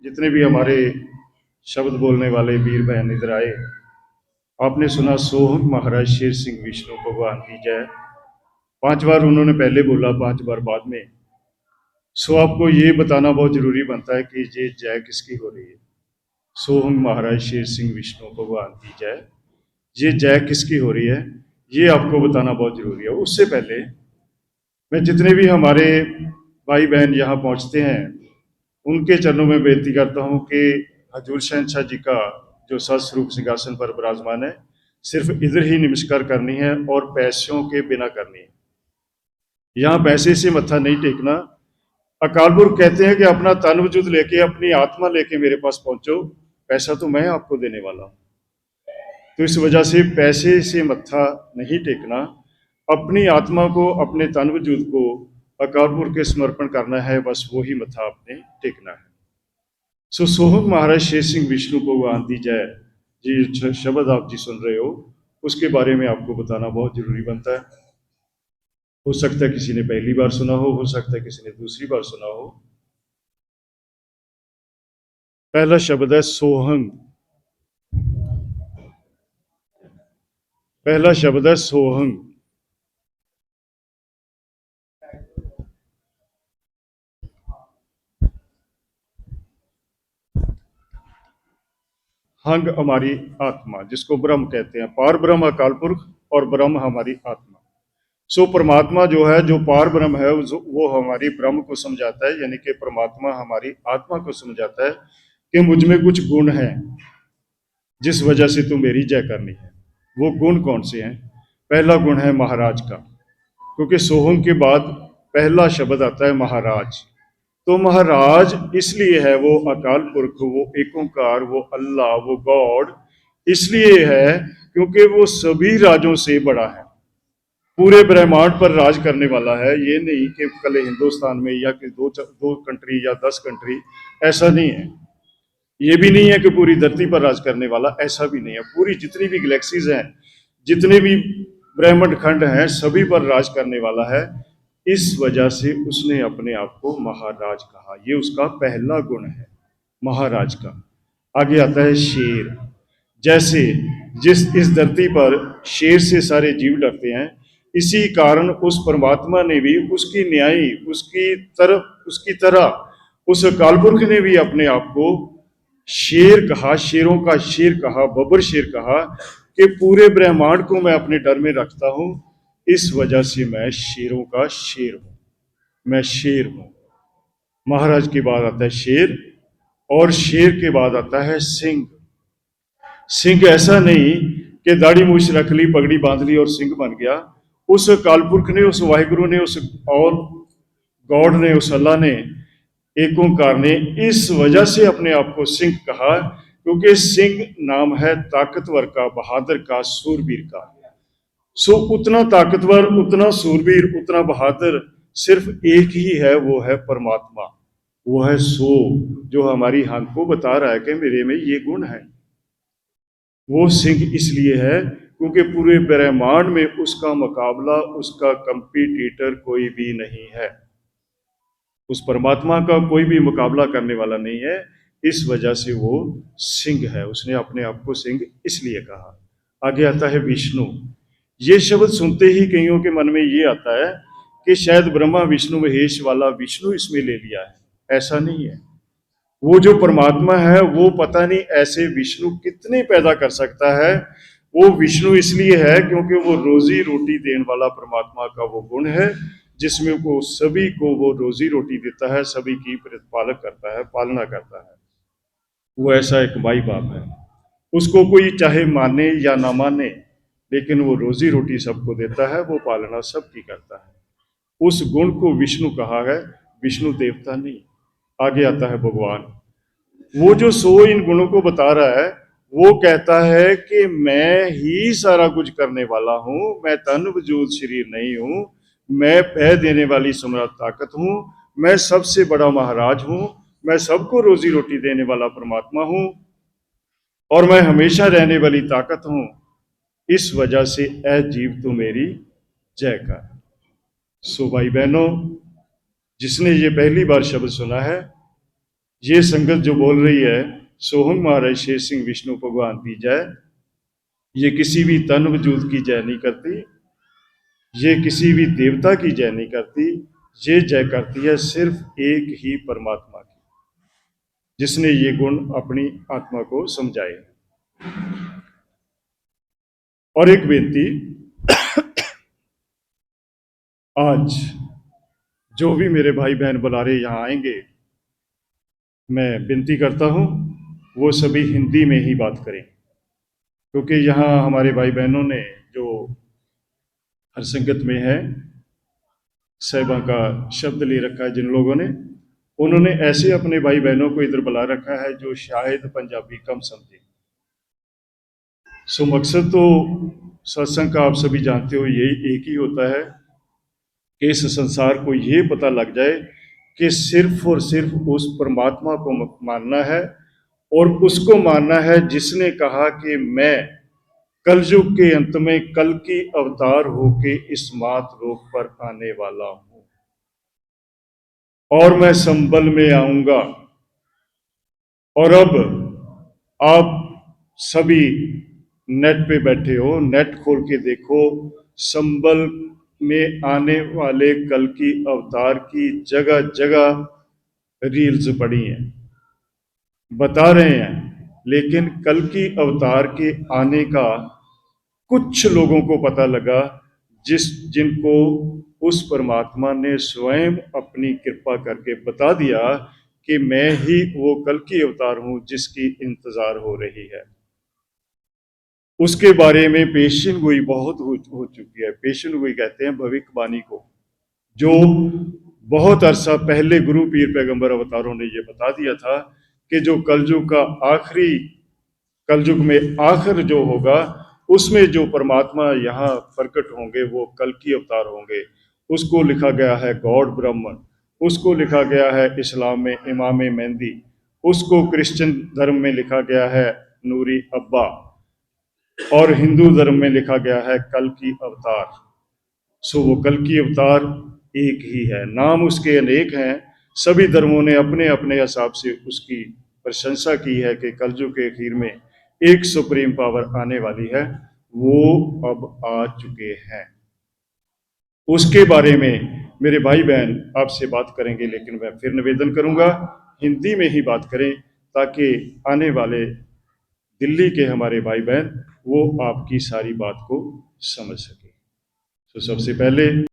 जितने भी हमारे शब्द बोलने वाले वीर बहन इधर आए, आपने सुना सोहम महाराज शेर सिंह विष्णु भगवान की जय। 5 बार उन्होंने पहले बोला, 5 बार बाद में। सो आपको ये बताना बहुत जरूरी बनता है कि ये जय किसकी हो रही है। सोहम महाराज शेर सिंह विष्णु भगवान की जय, ये जय किसकी हो रही है, ये आपको बताना बहुत जरूरी है। उससे पहले मैं जितने भी हमारे भाई बहन यहाँ पहुँचते हैं उनके चरणों में बेनती करता हूँ कि हजूर शहंशाह जी का जो सस्वरूप सिंहासन पर विराजमान है, सिर्फ इधर ही नमस्कार करनी है और पैसों के बिना करनी है। यहाँ पैसे से मत्था नहीं टेकना। अकाल पुरख कहते हैं कि अपना तन वजूद लेके, अपनी आत्मा लेके मेरे पास पहुंचो, पैसा तो मैं आपको देने वाला हूं। तो इस वजह से पैसे से मत्था नहीं टेकना, अपनी आत्मा को, अपने तन वजूद को अकाल पुरख के समर्पण करना है, बस वो ही मत्था आपने टेकना है। सो सोहम महाराज शेर सिंह विष्णु भगवान की जय जी शब्द आप जी सुन रहे हो, उसके बारे में आपको बताना बहुत जरूरी बनता है। हो सकता है किसी ने पहली बार सुना हो सकता है किसी ने दूसरी बार सुना हो। पहला शब्द है सोहंग। पहला शब्द है सोहंग। हंग हमारी आत्मा, जिसको ब्रह्म कहते हैं। पार ब्रह्म अकाल पुरख और ब्रह्म हमारी आत्मा। सो परमात्मा जो है, जो पार ब्रह्म है, वो हमारी ब्रह्म को समझाता है, यानी कि परमात्मा हमारी आत्मा को समझाता है कि मुझ में कुछ गुण हैं जिस वजह से तू मेरी जय करनी है। वो गुण कौन से हैं? पहला गुण है महाराज का, क्योंकि सोहम के बाद पहला शब्द आता है महाराज। तो महाराज इसलिए है, वो अकाल पुरख, वो एक ओंकार, वो अल्लाह, वो गॉड इसलिए है क्योंकि वो सभी राजों से बड़ा है, पूरे ब्रह्मांड पर राज करने वाला है। ये नहीं कि कल हिंदुस्तान में या कि दो कंट्री या 10 कंट्री, ऐसा नहीं है। ये भी नहीं है कि पूरी धरती पर राज करने वाला, ऐसा भी नहीं है। पूरी जितनी भी गैलेक्सीज हैं, जितने भी ब्रह्मांड खंड हैं, सभी पर राज करने वाला है। इस वजह से उसने अपने आप को महाराज कहा। ये उसका पहला गुण है, महाराज का। आगे आता है शेर। जैसे जिस इस धरती पर शेर से सारे जीव डरते हैं, इसी कारण उस परमात्मा ने भी उसकी न्यायी, उसकी तरह उस कालपुरख ने भी अपने आप को शेर कहा, शेरों का शेर कहा, बब्बर शेर कहा कि पूरे ब्रह्मांड को मैं अपने डर में रखता हूं, इस वजह से मैं शेरों का शेर हूं, मैं शेर हूं। महाराज के बाद आता है शेर, और शेर के बाद आता है सिंह। सिंह ऐसा नहीं कि दाढ़ी मूछ रख ली, पगड़ी बांध ली और सिंह बन गया। उस कालपुरख ने, उस वाहिगुरु ने, उस और गॉड ने, उस अल्लाह ने, एक ओंकार ने इस वजह से अपने आप को सिंह कहा क्योंकि सिंह नाम है ताकतवर का, बहादुर का, सूरवीर का। सो उतना ताकतवर, उतना सूरवीर, उतना बहादुर सिर्फ एक ही है, वो है परमात्मा। वो है सो, जो हमारी हाथ को बता रहा है कि मेरे में ये गुण है। वो सिंह इसलिए है क्योंकि पूरे ब्रह्मांड में उसका मुकाबला, उसका कंपटीटर कोई भी नहीं है। उस परमात्मा का कोई भी मुकाबला करने वाला नहीं है, इस वजह से वो सिंह है। उसने अपने आप को सिंह इसलिए कहा। आगे आता है विष्णु। ये शब्द सुनते ही कईयों के मन में ये आता है कि शायद ब्रह्मा विष्णु महेश वाला विष्णु इसमें ले लिया है। ऐसा नहीं है। वो जो परमात्मा है, वो पता नहीं ऐसे विष्णु कितने पैदा कर सकता है। वो विष्णु इसलिए है क्योंकि वो रोजी रोटी देने वाला परमात्मा का वो गुण है, जिसमें वो सभी को वो रोजी रोटी देता है, सभी की प्रतिपालक करता है, पालना करता है। वो ऐसा एक माई बाप है, उसको कोई चाहे माने या ना माने, लेकिन वो रोजी रोटी सबको देता है, वो पालना सबकी करता है। उस गुण को विष्णु कहा है, विष्णु देवता नहीं। आगे आता है भगवान। वो जो सो इन गुणों को बता रहा है, वो कहता है कि मैं ही सारा कुछ करने वाला हूं, मैं तन वजूद शरीर नहीं हूं, मैं पह देने वाली सम्राट ताकत हूं, मैं सबसे बड़ा महाराज हूं, मैं सबको रोजी रोटी देने वाला परमात्मा हूं, और मैं हमेशा रहने वाली ताकत हूं। इस वजह से ऐ जीव तो मेरी जय कर। सो भाई बहनों, जिसने ये पहली बार शब्द सुना है, ये संगत जो बोल रही है सोहंग महाराज शेर सिंह विष्णु भगवान की जय, ये किसी भी तन वजूद की जय नहीं करती, ये किसी भी देवता की जय नहीं करती, ये जय करती है सिर्फ एक ही परमात्मा की, जिसने ये गुण अपनी आत्मा को समझाए। और एक बेनती, आज जो भी मेरे भाई बहन बुलारे यहाँ आएंगे, मैं विनती करता हूँ वो सभी हिंदी में ही बात करें, क्योंकि यहाँ हमारे भाई बहनों ने जो हर संगत में है साहिबा का शब्द ले रखा है, जिन लोगों ने, उन्होंने ऐसे अपने भाई बहनों को इधर बुला रखा है जो शायद पंजाबी कम समझे। सो मकसद तो सत्संग का आप सभी जानते हो यही एक ही होता है कि इस संसार को ये पता लग जाए कि सिर्फ और सिर्फ उस परमात्मा को मानना है, और उसको मानना है जिसने कहा कि मैं कलयुग के अंत में कल की अवतार होके इस मात लोक पर आने वाला हूं और मैं संबल में आऊंगा। और अब आप सभी नेट पे बैठे हो, नेट खोल के देखो, संबल में आने वाले कल की अवतार की जगह जगह रील्स पड़ी हैं, बता रहे हैं, लेकिन कल की अवतार के आने का कुछ लोगों को पता लगा, जिनको उस परमात्मा ने स्वयं अपनी कृपा करके बता दिया कि मैं ही वो कल की अवतार हूं जिसकी इंतजार हो रही है। उसके बारे में पेशन गोई बहुत हो चुकी है। पेशन गोई कहते हैं भविष्यवाणी को, जो बहुत अरसा पहले गुरु पीर पैगंबर अवतारों ने ये बता दिया था कि जो कलयुग का आखिरी, कलयुग में आखिर जो होगा उसमें जो परमात्मा यहाँ प्रकट होंगे वो कल की अवतार होंगे। उसको लिखा गया है गॉड ब्रह्मन, उसको लिखा गया है इस्लाम में इमाम मेहंदी, उसको क्रिश्चियन धर्म में लिखा गया है नूरी अब्बा, और हिंदू धर्म में लिखा गया है कल की अवतार। सो वो कल की अवतार एक ही है, नाम उसके अनेक हैं। सभी धर्मों ने अपने अपने हिसाब से उसकी प्रशंसा की है कि कलयुग के आखिर में एक सुप्रीम पावर आने वाली है, वो अब आ चुके हैं। उसके बारे में मेरे भाई बहन आपसे बात करेंगे, लेकिन मैं फिर निवेदन करूंगा हिंदी में ही बात करें, ताकि आने वाले दिल्ली के हमारे भाई बहन वो आपकी सारी बात को समझ सके। तो सबसे पहले